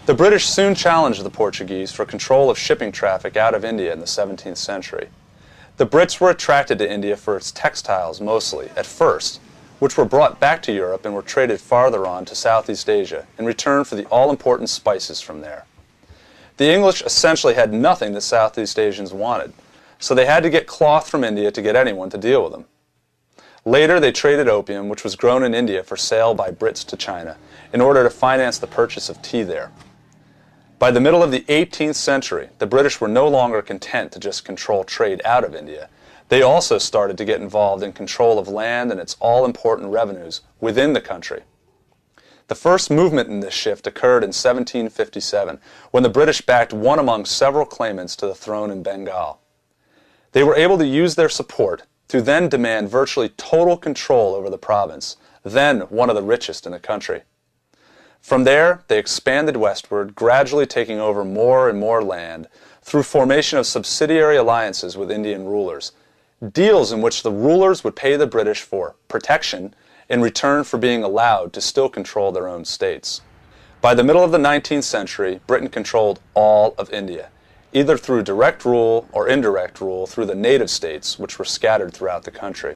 The British soon challenged the Portuguese for control of shipping traffic out of India in the 17th century. The Brits were attracted to India for its textiles mostly, at first, which were brought back to Europe and were traded farther on to Southeast Asia in return for the all-important spices from there. The English essentially had nothing that Southeast Asians wanted, so they had to get cloth from India to get anyone to deal with them. Later, they traded opium, which was grown in India for sale by Brits to China, in order to finance the purchase of tea there. By the middle of the 18th century, the British were no longer content to just control trade out of India. They also started to get involved in control of land and its all-important revenues within the country. The first movement in this shift occurred in 1757, when the British backed one among several claimants to the throne in Bengal. They were able to use their support to then demand virtually total control over the province, then one of the richest in the country. From there, they expanded westward, gradually taking over more and more land through formation of subsidiary alliances with Indian rulers, deals in which the rulers would pay the British for protection in return for being allowed to still control their own states. By the middle of the 19th century, Britain controlled all of India, either through direct rule or indirect rule through the native states which were scattered throughout the country.